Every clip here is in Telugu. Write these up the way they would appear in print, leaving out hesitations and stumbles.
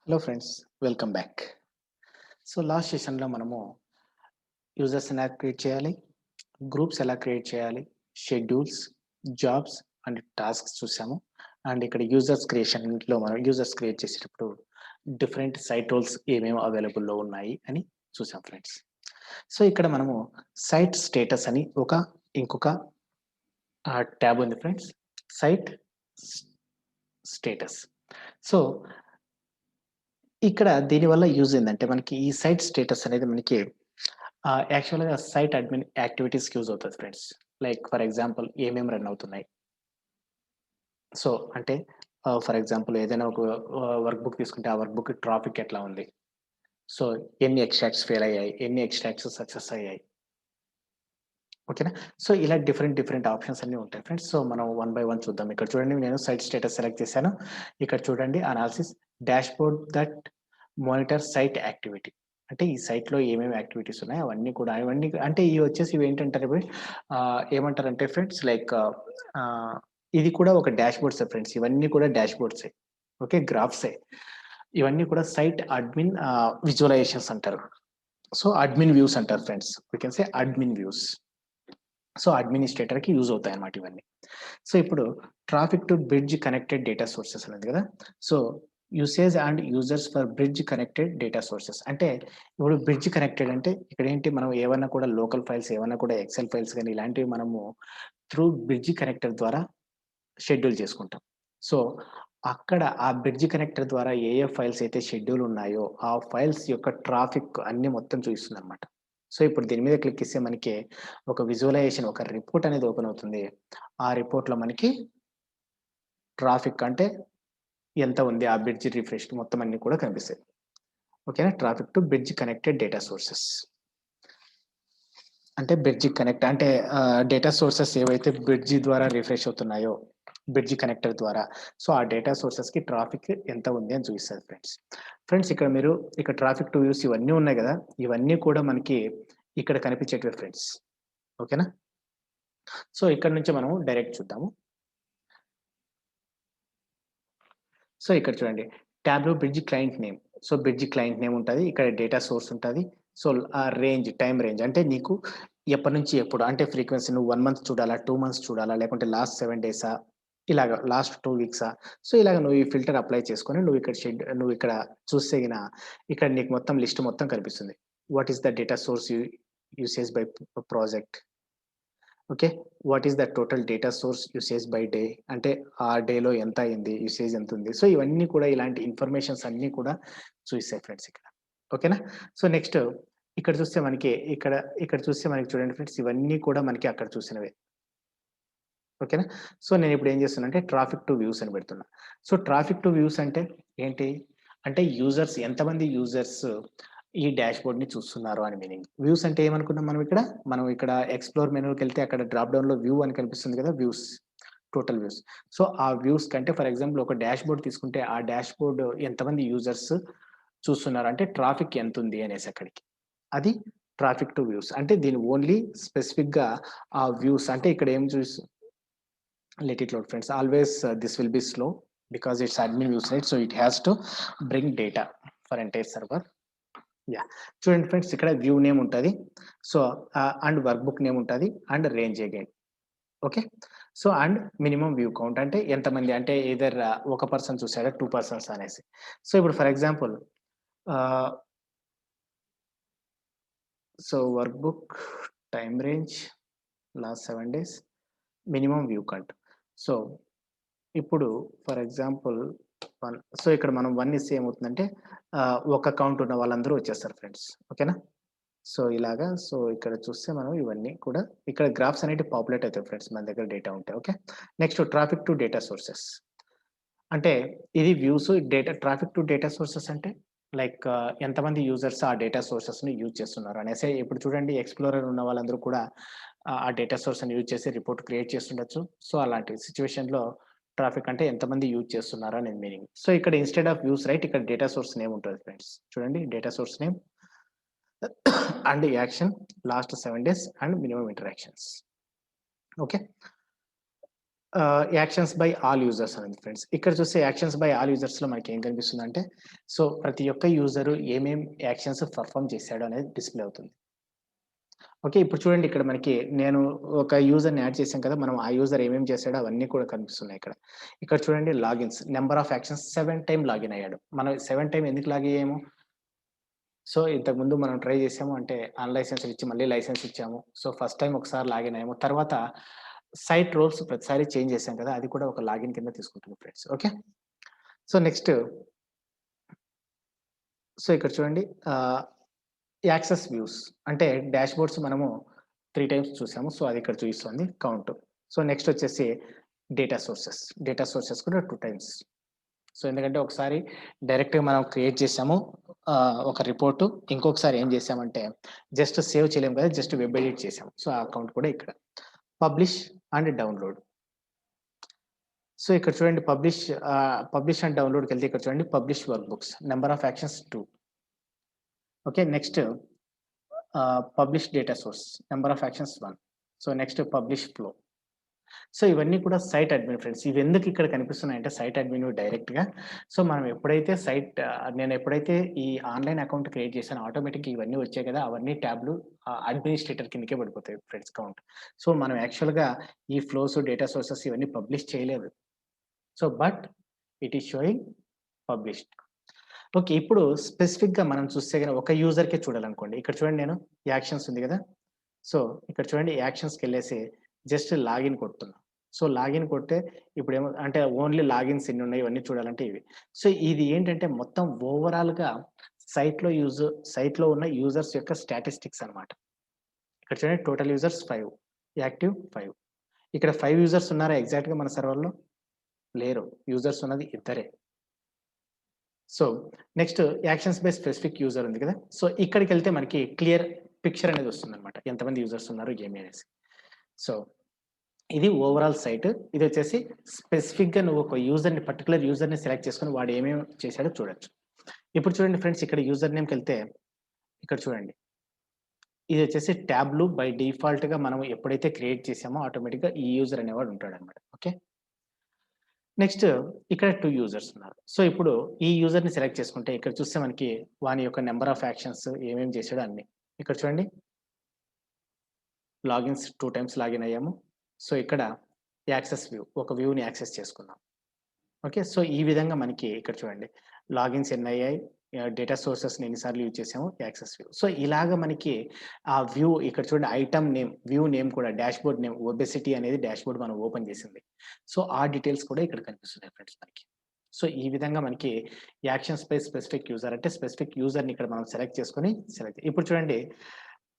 Hello friends, welcome back. So last సెషన్లో మనము యూజర్స్ ఎలా క్రియేట్ చేయాలి, గ్రూప్స్ ఎలా క్రియేట్ చేయాలి, షెడ్యూల్స్, జాబ్స్ అండ్ టాస్క్స్ చూసాము. అండ్ ఇక్కడ యూజర్స్ క్రియేషన్లో మనం యూజర్స్ క్రియేట్ చేసేటప్పుడు డిఫరెంట్ సైట్ రోల్స్ ఏమేమి అవైలబుల్లో ఉన్నాయి అని చూసాం ఫ్రెండ్స్. సో ఇక్కడ మనము సైట్ స్టేటస్ అని ఇంకొక ట్యాబ్ ఉంది ఫ్రెండ్స్, సైట్ స్టేటస్. సో ఇక్కడ దీనివల్ల యూజ్ ఏందంటే మనకి ఈ సైట్ స్టేటస్ అనేది మనకి యాక్చువల్‌గా సైట్ అడ్మిన్ యాక్టివిటీస్‌కి యూజ్ అవుతది ఫ్రెండ్స్. లైక్ ఫర్ ఎగ్జాంపుల్ ఏమేమి రన్ అవుతున్నాయి. సో అంటే ఫర్ ఎగ్జాంపుల్ ఏదైనా ఒక వర్క్ బుక్ తీసుకుంటే ఆ వర్క్ బుక్ ట్రాఫిక్ ఎట్లా ఉంది? సో ఎన్ని ఎక్స్ట్రాక్ట్స్ ఫెయిల్ అయ్యాయి? ఎన్ని ఎక్స్ట్రాక్ట్స్ సక్సెస్ అయ్యాయి? ఓకేనా? సో ఇలా డిఫరెంట్ ఆప్షన్స్ అన్నీ ఉంటాయి ఫ్రెండ్స్. సో మనం వన్ బై వన్ చూద్దాం. ఇక్కడ చూడండి, నేను సైట్ స్టేటస్ సెలెక్ట్ చేశాను. ఇక్కడ చూడండి, analysis dashboard that monitor site activity. అంటే ఈ సైట్‌లో ఏమేమి యాక్టివిటీస్ ఉన్నాయో అవన్నీ అంటే ఇవి వచ్చేసి ఇవేంటంటారు ఇవి ఏమంటారంటే ఫ్రెండ్స్ లైక్ ఇది కూడా ఒక డాష్‌బోర్డ్సే ఫ్రెండ్స్. ఇవన్నీ కూడా డాష్‌బోర్డ్సే. ఓకే. గ్రాఫ్సే. ఇవన్నీ కూడా సైట్ అడ్మిన్ విజువలైజేషన్స్ అంటారు. సో అడ్మిన్ వ్యూస్ అంటారు friends. We can say admin views. So అడ్మినిస్ట్రేటర్‌కి యూజ్ అవుతాయన్నమాట ఇవన్నీ. సో ఇప్పుడు traffic to bridge connected data sources అనేది కదా! So usage and users for bridge connected data sources. అంటే ఇప్పుడు బ్రిడ్జ్ కనెక్టెడ్ అంటే ఇక్కడేంటి, మనం ఏవన్నా కూడా లోకల్ ఫైల్స్ ఏవన్నా కూడా ఎక్సెల్ ఫైల్స్ గాని ఇలాంటివి మనము త్రూ బ్రిడ్జ్ కనెక్టర్ ద్వారా షెడ్యూల్ చేసుకుంటాం. సో అక్కడ ఆ బ్రిడ్జ్ కనెక్టర్ ద్వారా ఏ ఫైల్స్ అయితే షెడ్యూల్ ఉన్నాయో ఆ ఫైల్స్ యొక్క ట్రాఫిక్ అన్నీ మొత్తం చూపిస్తుందన్నమాట. సో ఇప్పుడు దీని మీద క్లిక్ ఇస్తే మనకి ఒక విజువలైజేషన్, ఒక రిపోర్ట్ అనేది ఓపెన్ అవుతుంది. ఆ రిపోర్ట్‌లో మనకి ట్రాఫిక్ అంటే ఎంత ఉంది, ఆ బ్రిడ్జ్ రిఫ్రెష్ మొత్తం అన్నీ కూడా కనిపిస్తాయి. ఓకేనా? Traffic to bridge connected data sources. అంటే బ్రిడ్జ్ కనెక్ట్ అంటే డేటా సోర్సెస్ ఏవైతే బ్రిడ్జ్ ద్వారా రిఫ్రెష్ అవుతున్నాయో, బ్రిడ్జ్ కనెక్టర్ ద్వారా. సో ఆ డేటా సోర్సెస్‌కి ట్రాఫిక్ ఎంత ఉంది అని చూపిస్తది ఫ్రెండ్స్. ఫ్రెండ్స్ ఇక్కడ మీరు ఇక్కడ ట్రాఫిక్ టు వ్యూస్ ఇవన్నీ ఉన్నాయి గదా! ఇవన్నీ కూడా మనకి ఇక్కడ కనిపించేటివే ఫ్రెండ్స్. ఓకేనా? సో ఇక్కడ నుంచి మనం డైరెక్ట్ చూద్దాము. సో ఇక్కడ చూడండి, ట్యాబ్‌లో bridge client name. So bridge client name ఉంటది. ఇక్కడ డేటా సోర్స్ ఉంటది. సో ఆ రేంజ్, టైమ్ రేంజ్ అంటే నీకు ఎప్పటి నుంచి ఎప్పుడు అంటే ఫ్రీక్వెన్సీ నువ్వు 1 మంత్ చూడాలా? 2 మంత్స్ చూడాలా? లేకుంటే లాస్ట్ 7 డేసా? ఇలాగ లాస్ట్ 2 వీక్సా? సో ఇలాగ నువ్వు ఈ ఫిల్టర్ అప్లై చేసుకొని నువ్వు ఇక్కడ చూస్తే గిన ఇక్కడ నీకు మొత్తం లిస్ట్ మొత్తం కనిపిస్తుంది. What is the data source usage by project. Okay. What is the total data source usage by day. అంటే ఆ డేలో ఎంత అయింది? యూసేజ్ ఎంతుంది? సో ఇవన్నీ కూడా ఇలాంటి ఇన్ఫర్మేషన్స్ అన్నీ కూడా చూయిస్తాయి ఫ్రెండ్స్ ఇక్కడ. ఓకేనా? సో నెక్స్ట్ ఇక్కడ చూస్తే మనకి ఇక్కడ చూస్తే మనకి చూడండి ఫ్రెండ్స్, ఇవన్నీ కూడా మనకి అక్కడ చూసినవే. ఓకేనా? సో నేనిప్పుడు ఏం చేస్తున్నానంటే ట్రాఫిక్ టు వ్యూస్ అని పెడుతున్నా. సో ట్రాఫిక్ టు వ్యూస్ అంటే ఏంటి? అంటే ఎంతమంది యూజర్స్ ఈ డాష్‌బోర్డ్‌ని చూస్తున్నారు అని మీనింగ్. వ్యూస్ అంటే ఏమనుకున్నాం మనం ఇక్కడ? మనం ఇక్కడ ఎక్స్‌ప్లోర్ మెనూకెళ్తే అక్కడ డ్రాప్ డౌన్‌లో వ్యూ అని కనిపిస్తుంది కదా! వ్యూస్. Total views. సో ఆ వ్యూస్ కంటే ఫర్ ఎగ్జాంపుల్ ఒక డాష్‌బోర్డ్ తీసుకుంటే ఆ డాష్‌బోర్డ్ ఎంతమంది యూజర్స్ చూస్తున్నారు అంటే ట్రాఫిక్ ఎంతుంది అనేసి అక్కడికి. అది ట్రాఫిక్ టు వ్యూస్. అంటే దీని ఓన్లీ స్పెసిఫిక్‌గా ఆ వ్యూస్ అంటే ఇక్కడ ఏం let it load friends. Always this will be slow because it's admin view site, so it has to bring data for entire server. Yeah, చూడండి ఫ్రెండ్స్, ఇక్కడ వ్యూ నేమ్ ఉంటది. So and workbook name ఉంటది and range again. Okay. So and minimum view count అంటే ఎంతమంది అంటే ఎయిదర్ ఒక పర్సన్ చూసాడా, 2 పర్సన్స్ అనేసి. సో ఇప్పుడు for example ah, so workbook, time range, last 7 days, minimum view count. So ఇప్పుడు ఫర్ ఎగ్జాంపుల్ 1, సో ఇక్కడ మనం 1 ఇస్తే ఏమవుతుందంటే ఒక కౌంట్ ఉన్న వాళ్ళందరూ వచ్చేస్తారు ఫ్రెండ్స్. ఓకేనా? సో ఇలాగా ఇక్కడ చూస్తే మనం ఇవన్నీ కూడా ఇక్కడ గ్రాఫ్స్ అనేటివి పాపులేట్ అవుతాయి ఫ్రెండ్స్ మన దగ్గర డేటా ఉంటే. Okay. Next traffic to data sources. అంటే ఇది views data traffic to data sources అంటే లైక్ ఎంతమంది యూజర్స్ ఆ డేటా సోర్సెస్‌ని యూజ్ చేస్తున్నారు అనేసి. ఇప్పుడు చూడండి, ఎక్స్‌ప్లోరర్ ఉన్న వాళ్ళందరూ కూడా ఆ డేటా సోర్స్‌ని యూజ్ చేసి రిపోర్ట్ క్రియేట్ చేస్తుండొచ్చు. సో అలాంటి సిట్యుయేషన్‌లో ట్రాఫిక్ అంటే ఎంతమంది యూజ్ చేస్తున్నారు అనేది మీనింగ్. సో ఇక్కడ ఇన్‌స్టెడ్ ఆఫ్ వ్యూస్ రైట్, ఇక్కడ డేటా సోర్స్ నేమ్ ఉంటది ఫ్రెండ్స్. చూడండి, data source name and action, last 7 days and minimum interactions. Okay. Actions by all users అనేది ఫ్రెండ్స్. ఇక్కడ చూస్తే యాక్షన్స్ బై ఆల్ యూజర్స్‌లో మనకేం కనిపిస్తుందంటే, సో ప్రతి ఒక్క యూజరు ఏమేం యాక్షన్స్ పెర్ఫార్మ్ చేశాడు అనేది డిస్‌ప్లే అవుతుంది. ఓకే. ఇప్పుడు చూడండి ఇక్కడ మనకి నేను ఒక యూజర్‌ని యాడ్ చేశాం కదా! మనం ఆ యూజర్ ఏమేమి చేశాడో అవన్నీ కూడా కనిపిస్తున్నాయి ఇక్కడ. ఇక్కడ చూడండి logins number of actions 7 time login అయ్యాడు. మనం 7 టైమ్ ఎందుకు లాగయ్యాము? సో ఇంతకుముందు మనం ట్రై చేసాము అంటే అన్‌లైసెన్స్‌డ్ ఇచ్చి మళ్ళీ లైసెన్స్ ఇచ్చాము. సో ఫస్ట్ టైమ్ ఒకసారి లాగిన్ అయ్యాము. తర్వాత సైట్ రోల్స్ ప్రతిసారి చేంజ్ చేసాం కదా! అది కూడా ఒక లాగిన్ కింద తీసుకుంటుంది friends. Okay. So next so ఇక్కడ చూడండి ఆహ్, యాక్సెస్ వ్యూస్ అంటే డాష్‌బోర్డ్స్ మనము 3 టైమ్స్ చూసాము. సో అది ఇక్కడ చూపిస్తుంది కౌంట్. సో నెక్స్ట్ వచ్చేసి డేటా సోర్సెస్. డేటా సోర్సెస్ కూడా 2 టైమ్స్. సో ఎందుకంటే ఒకసారి డైరెక్ట్‌గా మనం క్రియేట్ చేసాము. ఒక రిపోర్ట్ ఇంకొకసారి ఏం చేసామంటే జస్ట్ సేవ్ చేయలేము కదా! జస్ట్ వెబ్ ఎడిట్ చేసాము. సో ఆ అకౌంట్ కూడా ఇక్కడ. Publish and download. సో ఇక్కడ చూడండి పబ్లిష్ అండ్ డౌన్‌లోడ్‌కెళ్తే ఇక్కడ చూడండి publish work books. Number of actions 2. Okay. Next publish data source. Number of actions 1. So next publish flow. So ఇవన్నీ కూడా సైట్ అడ్మిన్ ఫ్రెండ్స్. ఇవెందుకు ఇక్కడ కనిపిస్తున్నాయంటే సైట్ అడ్మిన్ డైరెక్ట్‌గా. సో మనం ఎప్పుడైతే నేను ఎప్పుడైతే ఈ ఆన్‌లైన్ అకౌంట్ క్రియేట్ చేశానో ఆటోమేటిక్‌గా ఇవన్నీ వచ్చాయి కదా! అవన్నీ ట్యాబ్‌లు అడ్మినిస్ట్రేటర్ కిందకే పడిపోతాయి ఫ్రెండ్స్ కౌంట్. సో మనం యాక్చువల్‌గా ఈ ఫ్లోస్, డేటా సోర్సెస్ ఇవన్నీ పబ్లిష్ చేయలేదు. So but it is showing published. Okay. ఇప్పుడు స్పెసిఫిక్‌గా మనం చూస్తే గనక ఒక యూజర్‌కే చూడాలనుకోండి. ఇక్కడ చూడండి నేను యాక్షన్స్ ఉంది గదా! సో ఇక్కడ చూడండి యాక్షన్స్‌కెళ్ళేసి జస్ట్ లాగిన్ కొడుతున్నా. సో లాగిన్ కొడితే ఇప్పుడేమో అంటే ఓన్లీ లాగిన్స్ ఎన్నున్నాయి ఇవన్నీ చూడాలంటే ఇవి. సో ఇది ఏంటంటే మొత్తం ఓవరాల్‌గా సైట్‌లో ఉన్న యూజర్స్ యొక్క స్టాటిస్టిక్స్ అన్నమాట. ఇక్కడ చూడండి టోటల్ యూజర్స్ 5, యాక్టివ్ 5. ఇక్కడ 5 యూజర్స్ ఉన్నారా ఎగ్జాక్ట్‌గా మన సర్వర్‌లో? లేరు. యూజర్స్ ఉన్నది ఇద్దరే. So, next actions by specific user ఉంది కదా! సో, ఇక్కడికెళ్తే మనకి క్లియర్ పిక్చర్ అనేది వస్తుందన్నమాట. ఎంతమంది యూజర్స్ ఉన్నారు ఏమి అనేసి. సో, ఇది ఓవరాల్ సైట్. ఇదొచ్చేసి స్పెసిఫిక్‌గా నువ్వు ఒక పర్టిక్యులర్ యూజర్‌ని సెలెక్ట్ చేసుకొని వాడు ఏమేమి చేశాడో చూడొచ్చు. ఇప్పుడు చూడండి ఫ్రెండ్స్ ఇక్కడ యూజర్ నేమ్‌కెళ్తే ఇక్కడ చూడండి. ఇదొచ్చేసి ట్యాబ్‌లు బై డిఫాల్ట్‌గా మనం ఎప్పుడైతే క్రియేట్ చేసామో ఆటోమేటిక్‌గా ఈ యూజర్ అనేవాడు ఉంటాడన్నమాట. ఓకే. నెక్స్ట్ ఇక్కడ 2 యూజర్స్ ఉన్నారు. సో, ఇప్పుడు ఈ యూజర్‌ని సెలెక్ట్ చేసుకుంటే ఇక్కడ చూస్తే మనకి వాని యొక్క నంబర్ ఆఫ్ యాక్షన్స్ ఏమేమి చేశాడో అన్నీ. ఇక్కడ చూడండి లాగిన్స్ 2 టైమ్స్ లాగిన్ అయ్యాము. సో, ఇక్కడ యాక్సెస్ వ్యూ ఒక వ్యూని యాక్సెస్ చేసుకున్నాం. ఓకే. సో, ఈ విధంగా మనకి ఇక్కడ చూడండి లాగిన్స్ ఎన్నయ్యాయి, డేటా సోర్సెస్‌ని ఎన్ని సార్లు యూజ్ చేసాము, యాక్సెస్ వ్యూ. సో, ఇలాగ మనకి ఆ వ్యూ ఇక్కడ చూడండి ఐటెమ్ నేమ్, వ్యూ నేమ్ కూడా డాష్‌బోర్డ్ నేమ్ ఒబెసిటీ అనేది డాష్‌బోర్డ్ మనం ఓపెన్ చేసింది. సో, ఆ డీటెయిల్స్ కూడా ఇక్కడ కనిపిస్తున్నాయి ఫ్రెండ్స్ మనకి. సో, ఈ విధంగా మనకి యాక్షన్స్ బై స్పెసిఫిక్ యూజర్ అంటే స్పెసిఫిక్ యూజర్‌ని ఇక్కడ మనం ఇప్పుడు చూడండి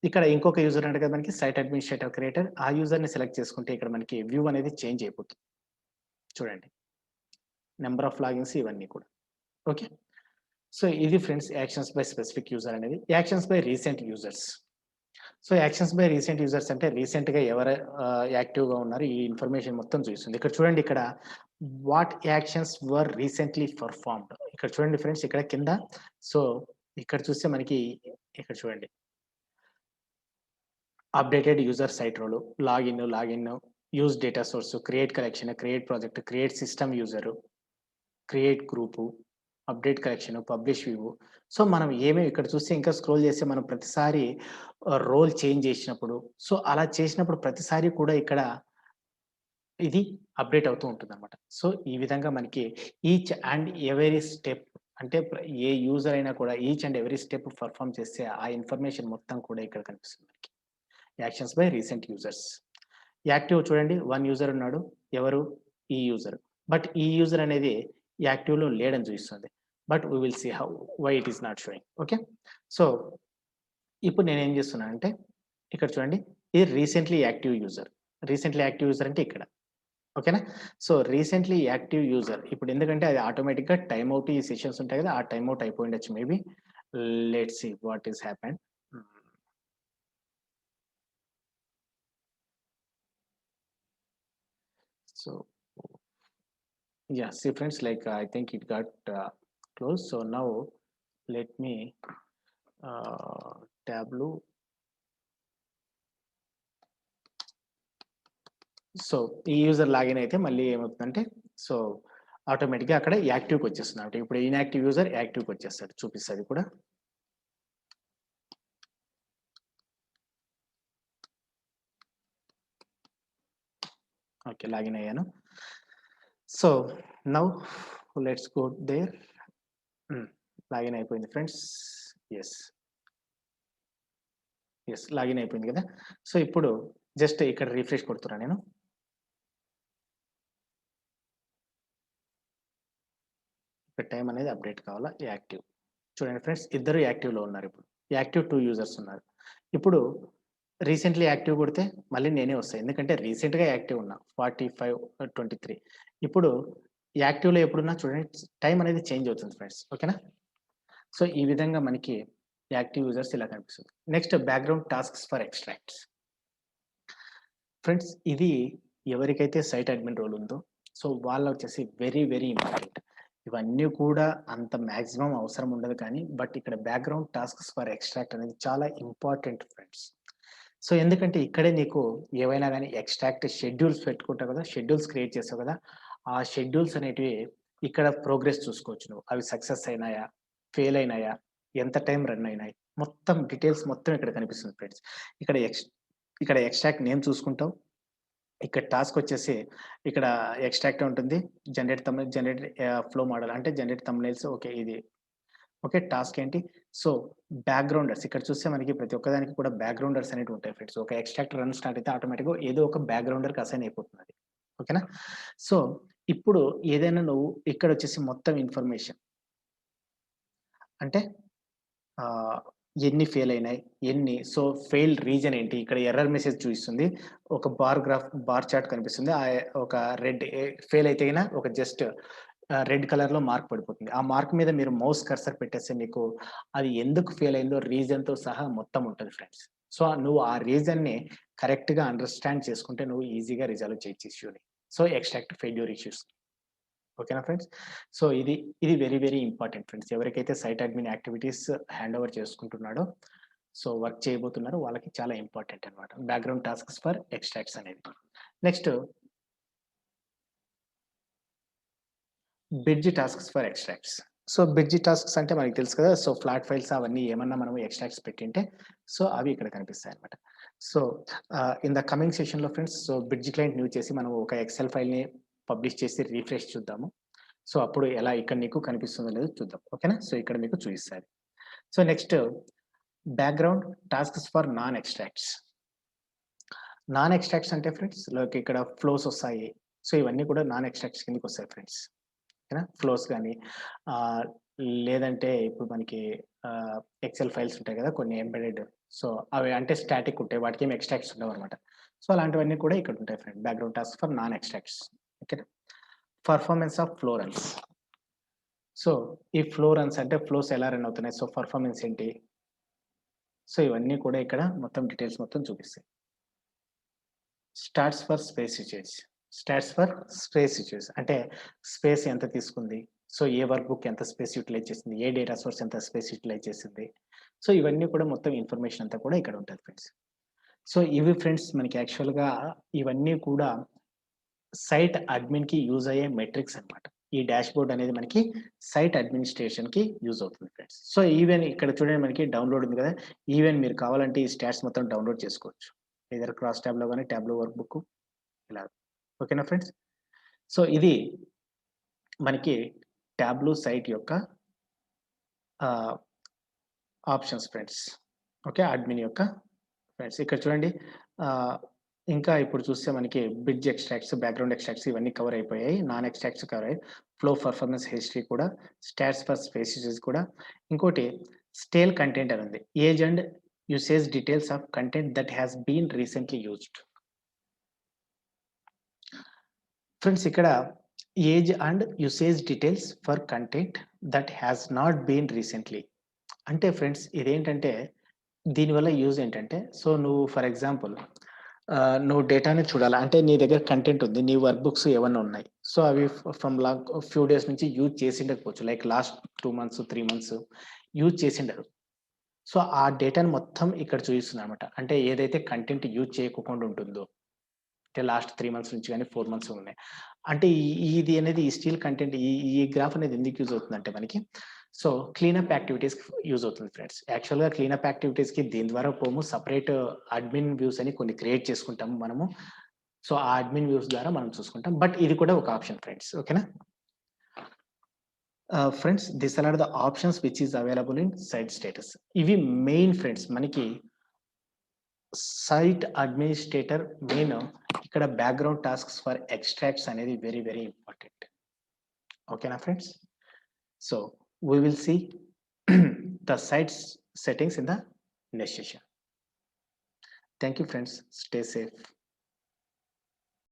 ఇక్కడ ఇంకొక యూజర్ ఉన్నాడు కదా! మనకి సైట్ అడ్మినిస్ట్రేటర్ క్రియేటర్. ఆ యూజర్‌ని సెలెక్ట్ చేసుకుంటే ఇక్కడ మనకి వ్యూ అనేది చేంజ్ అయిపోతుంది. చూడండి. నంబర్ ఆఫ్ లాగిన్స్ ఇవన్నీ కూడా. ఓకే. సో, ఇది friends actions by specific user అనేది. Actions by recent users. So, actions by recent users అంటే రీసెంట్‌గా ఎవరు యాక్టివ్‌గా ఉన్నారు ఈ ఇన్ఫర్మేషన్ మొత్తం చూపిస్తుంది. ఇక్కడ చూడండి ఇక్కడ what actions were recently performed. ఇక్కడ చూడండి ఫ్రెండ్స్ ఇక్కడ కింద సో, ఇక్కడ చూస్తే మనకి ఇక్కడ చూడండి updated user site role, login, use data source, create collection, create project, create system user, create group, update collection, publish view. So, మనం ఏమేమి ఇక్కడ చూస్తే ఇంకా స్క్రోల్ చేస్తే మనం ప్రతిసారి రోల్ చేంజ్ చేసినప్పుడు, సో, అలా చేసినప్పుడు ప్రతిసారి కూడా ఇక్కడ ఇది అప్డేట్ అవుతూ ఉంటుందన్నమాట. సో, ఈ విధంగా మనకి ఈచ్ అండ్ ఎవరీ స్టెప్ అంటే ఏ యూజర్ అయినా కూడా each and every step perform చేస్తే ఆ ఇన్ఫర్మేషన్ మొత్తం కూడా ఇక్కడ కనిపిస్తుంది మనకి. Actions by recent users. Active చూడండి 1 యూజర్ ఉన్నాడు. ఎవరు? ఈ యూజర్. బట్ ఈ యూజర్ అనేది యాక్టివ్‌లో లేడని చూపిస్తుంది. But we will see why it is not showing. Okay. So, ఇప్పుడు నేనేం చేస్తున్నానంటే ఇక్కడ చూడండి ఇది recently active user. Recently active user అంటే ఇక్కడ. ఓకేనా? సో, రీసెంట్లీ యాక్టివ్ యూజర్ ఇప్పుడు ఎందుకంటే అది ఆటోమేటిక్‌గా టైమ్ ఔట్ ఈ సెషన్స్ ఉంటాయి కదా! ఆ టైమ్ ఔట్ అయిపోయుండొచ్చు maybe. Let's see what is happened. So yeah, see friends, like I think it got closed. So now let me Tableau. So ఈ యూజర్ లాగిన్ అయితే మళ్ళీ ఏమవుతుందంటే సో ఆటోమేటిక్‌గా అక్కడ యాక్టివ్‌కి వచ్చేస్తుందన్నమాట. ఇప్పుడు ఇన్‌యాక్టివ్ యూజర్ యాక్టివ్‌కి వచ్చేస్తాడు. చూపిస్తది కూడా. ఓకే. లాగిన్ అయ్యాను. So now let's go there. Login అయిపోయింది ఫ్రెండ్స్. యెస్. లాగిన్ అయిపోయింది కదా! సో ఇప్పుడు జస్ట్ ఇక్కడ రిఫ్రెష్ కొడుతున్నా నేను. ఇక్కడ టైమ్ అనేది అప్డేట్ కావాలా యాక్టివ్. చూడండి ఫ్రెండ్స్ ఇద్దరు యాక్టివ్‌లో ఉన్నారిప్పుడు. యాక్టివ్ 2 యూజర్స్ ఉన్నారు. ఇప్పుడు రీసెంట్‌లీ యాక్టివ్ కొడితే మళ్ళీ నేనే వస్తా. ఎందుకంటే రీసెంట్‌గా యాక్టివ్ ఉన్నా. 45, 23 ఇప్పుడు యాక్టివ్‌లో ఎప్పుడున్నా చూడండి టైమ్ అనేది చేంజ్ అవుతుంది ఫ్రెండ్స్. ఓకేనా? సో ఈ విధంగా మనకి యాక్టివ్ యూజర్స్ ఇలా కనిపిస్తుంది. Next background tasks for extracts. Friends ఇది ఎవరికైతే సైట్ అడ్మిన్ రోల్ ఉందో సో వాళ్ళొచ్చేసి వెరీ వెరీ ఇంపార్టెంట్. ఇవన్నీ కూడా అంత మాక్సిమం అవసరం ఉండదు కానీ బట్ ఇక్కడ బ్యాక్‌గ్రౌండ్ టాస్క్స్ ఫర్ ఎక్స్‌ట్రాక్ట్ అనేది చాలా ఇంపార్టెంట్ ఫ్రెండ్స్. సో ఎందుకంటే ఇక్కడే నీకు ఏవైనా గాని ఎక్స్‌ట్రాక్ట్ షెడ్యూల్స్ పెట్టుకుంటావు కదా! షెడ్యూల్స్ క్రియేట్ చేస్తావు కదా! ఆ షెడ్యూల్స్ అనేటివి ఇక్కడ ప్రోగ్రెస్ చూసుకోవచ్చు నువ్వు. అవి సక్సెస్ అయినాయా? ఫెయిల్ అయినాయా? ఎంత టైమ్ రన్ అయినాయి? మొత్తం డీటెయిల్స్ మొత్తం ఇక్కడ కనిపిస్తుంది ఫ్రెండ్స్. ఇక్కడ ఇక్కడ ఎక్స్‌ట్రాక్ట్ నేమ్ చూసుకుంటావు. ఇక్కడ టాస్క్ వచ్చేసి ఇక్కడ ఎక్స్‌ట్రాక్ట్ ఉంటుంది. Generate thumbnail, generate flow model అంటే జనరేట్ థంబ్‌నెయిల్స్ ఓకే. ఇది ఓకే. టాస్క్ ఏంటి? సో, బ్యాక్‌గ్రౌండర్స్ ఇక్కడ చూస్తే మనకి ప్రతి ఒక్కదానికి కూడా బ్యాక్‌గ్రౌండర్స్ అనేటివి ఉంటాయి ఫ్రెండ్స్. ఒక ఎక్స్‌ట్రాక్ట్ రన్ స్టార్ట్ అయితే ఆటోమేటిక్‌గా ఏదో ఒక బ్యాక్‌గ్రౌండర్‌కి అసైన్ అయిపోతుందది. ఓకేనా? సో, ఇప్పుడు ఏదైనా నువ్వు ఇక్కడొచ్చేసి మొత్తం ఇన్ఫర్మేషన్ అంటే ఆహ్, ఎన్ని ఫెయిల్ అయినాయి? ఎన్ని సో, ఫెయిల్డ్ రీజన్ ఏంటి? ఇక్కడ ఎర్రర్ మెసేజ్ చూయిస్తుంది. ఒక బార్ చార్ట్ కనిపిస్తుంది. ఒక రెడ్ ఫెయిల్ అయితే గిన ఒక జస్ట్ రెడ్ కలర్‌లో మార్క్ పడిపోతుంది. ఆ మార్క్ మీద మీరు మౌస్ కర్సర్ పెట్టేస్తే మీకు అది ఎందుకు ఫెయిల్ అయిందో రీజన్‌తో సహా మొత్తం ఉంటది ఫ్రెండ్స్. సో, నువ్వు ఆ రీజన్‌ని కరెక్ట్‌గా అండర్‌స్టాండ్ చేసుకుంటే నువ్వు ఈజీగా రిజాల్వ్ చేయొచ్చు ఇష్యూని. So, extract failure issues. ఓకేనా ఫ్రెండ్స్? సో, ఇది వెరీ, వెరీ ఇంపార్టెంట్ ఫ్రెండ్స్. ఎవరికైతే site admin activities hand over చేసుకుంటున్నాడో, సో, వర్క్ చేయబోతున్నారో వాళ్ళకి చాలా ఇంపార్టెంట్ అన్నమాట. బ్యాక్‌గ్రౌండ్ టాస్క్స్ ఫర్ ఎక్స్‌ట్రాక్ట్స్ అనేది. Next bridge tasks for extracts. So, bridge tasks అంటే మనకు తెలుసు కదా! సో, ఫ్లాట్ ఫైల్స్ అవన్నీ ఏమన్నా మనం ఎక్స్‌ట్రాక్ట్స్ పెట్టింటే, సో, అవి ఇక్కడ కనిపిస్తాయన్నమాట. సో, ఇన్ ద కమింగ్ సెషన్‌లో ఫ్రెండ్స్ సో, బిడ్జ్ క్లయింట్ న్యూ చేసి మనం ఒక ఎక్సెల్ ఫైల్‌ని పబ్లిష్ చేసి రిఫ్రెష్ చూద్దాము. సో, అప్పుడు ఎలా ఇక్కడ నీకు కనిపిస్తుందో లేదో చూద్దాం. ఓకేనా? సో, ఇక్కడ మీకు చూయిస్తాది. So, next background tasks for non extracts. Non extracts అంటే ఫ్రెండ్స్ లైక్ ఇక్కడ ఫ్లోస్ ఒస్తాయి. సో, ఇవన్నీ కూడా నాన్ ఎక్స్‌ట్రాక్ట్స్ కిందకొస్తాయి ఫ్రెండ్స్. ఓకేనా? ఫ్లోస్ గాని ఆహ్, లేదంటే ఇప్పుడు మనకి ఆహ్, ఎక్సెల్ ఫైల్స్ ఉంటాయి గదా! కొన్ని ఎంబెడెడ్. సో, అవి అంటే స్టాటిక్ ఉంటాయి. వాటికేమి ఎక్స్‌ట్రాక్ట్స్ ఉండవనమాట. సో, అలాంటివన్నీ కూడా ఇక్కడ ఉంటాయి friend. Background task for non extracts. ఓకేనా? Performance of flow runs. So, ఈ ఫ్లో రన్స్ అంటే ఫ్లోస్ ఎలా రన్ అవుతున్నాయి? సో, పర్ఫార్మెన్స్ ఏంటి? సో, ఇవన్నీ కూడా ఇక్కడ మొత్తం డీటెయిల్స్ మొత్తం చూపిస్తాయి. Stats for space usage. Stats for space usage అంటే స్పేస్ ఎంత తీసుకుంది? సో, ఏ వర్క్ బుక్ ఎంత స్పేస్ యుటిలైజ్ చేసింది? ఏ డేటా సోర్స్ ఎంత స్పేస్ యుటిలైజ్ చేసింది? సో, ఇవన్నీ కూడా మొత్తం ఇన్ఫర్మేషన్ అంతా కూడా ఇక్కడ ఉంటది ఫ్రెండ్స్. సో, ఇవి ఫ్రెండ్స్ మనకి యాక్చువల్‌గా ఇవన్నీ కూడా సైట్ అడ్మిన్‌కి యూజ్ అయ్యే మెట్రిక్స్ అన్నమాట. ఈ డాష్‌బోర్డ్ అనేది మనకి సైట్ అడ్మినిస్ట్రేషన్‌కి యూజ్ అవుతుంది ఫ్రెండ్స్. సో, ఈవెన్ ఇక్కడ చూడండి మనకి డౌన్‌లోడ్ ఉంది కదా! ఈవెన్ మీరు కావాలంటే ఈ స్టాట్స్ మొత్తం డౌన్‌లోడ్ చేసుకోవచ్చు. ఎయిదర్ క్రాస్ ట్యాబ్‌లో గాని, ట్యాబ్‌లో వర్క్ బుక్ ఇలా. ఓకేనా ఫ్రెండ్స్? సో, ఇది మనకి ట్యాబ్‌లో సైట్ యొక్క ah, options friends. Okay. Admin యొక్క ఫ్రెండ్స్. ఇక్కడ చూడండి ఆహ్, ఇంకా ఇప్పుడు చూస్తే మనకి బిడ్జ్ ఎక్స్‌ట్రాక్ట్స్, బ్యాక్‌గ్రౌండ్ ఎక్స్‌ట్రాక్ట్స్ ఇవన్నీ కవర్ అయిపోయాయి. నాన్ ఎక్స్‌ట్రాక్ట్స్ కవర్ అయ్యాయి. ఫ్లో పెర్ఫార్మన్స్ హిస్టరీ కూడా, స్టాట్స్ ఫర్ స్పేసెస్ కూడా. ఇంకోటి స్టేల్ కంటెంట్ అని ఉంది. Age and usage details of content that has been recently used. Friends ఇక్కడ age and usage details for content that has not been recently. అంటే ఫ్రెండ్స్ ఇదేంటంటే దీనివల్ల యూజ్ ఏంటంటే, సో నువ్వు ఫర్ ఎగ్జాంపుల్ నువ్వు డేటాని చూడాలా అంటే నీ దగ్గర కంటెంట్ ఉంది. నీ వర్క్ బుక్స్ ఏవన్నా ఉన్నాయి. సో అవి ఫ్రమ్ ఫ్యూ డేస్ నుంచి యూజ్ చేసిండకపోవచ్చు. Like last 2 months, 3 months use చేసిండరు. సో ఆ డేటాని మొత్తం ఇక్కడ చూపిస్తుందనమాట. అంటే ఏదైతే కంటెంట్ యూజ్ చేయకోకుండా ఉంటుందో అంటే లాస్ట్ 3 మంత్స్ నుంచి గాని 4 మంత్స్ ఉన్నాయి. అంటే ఇది అనేది ఈ స్టీల్ కంటెంట్ ఈ గ్రాఫ్ అనేది ఎందుకు యూజ్ అవుతుందంటే మనకి సో క్లీనప్ యాక్టివిటీస్‌కి యూజ్ అవుతుంది ఫ్రెండ్స్. యాక్చువల్‌గా క్లీనప్ యాక్టివిటీస్‌కి దీని ద్వారా పోము. సెపరేట్ అడ్మిన్ వ్యూస్ అని కొన్ని క్రియేట్ చేసుకుంటాము మనము. సో ఆ అడ్మిన్ వ్యూస్ ద్వారా మనం చూసుకుంటాం. బట్ ఇది కూడా ఒక ఆప్షన్ ఫ్రెండ్స్. ఓకేనా? Friends this are the options which is available in site status. ఇవి మెయిన్ ఫ్రెండ్స్ మనకి సైట్ అడ్మినిస్ట్రేటర్ మెయిన్ ఇక్కడ బ్యాక్‌గ్రౌండ్ టాస్క్స్ ఫర్ ఎక్స్ట్రాక్ట్స్ అనేది వెరీ ఇంపార్టెంట్. ఓకేనా friends? So we will see the sites settings in the next session. Thank you friends. Stay safe.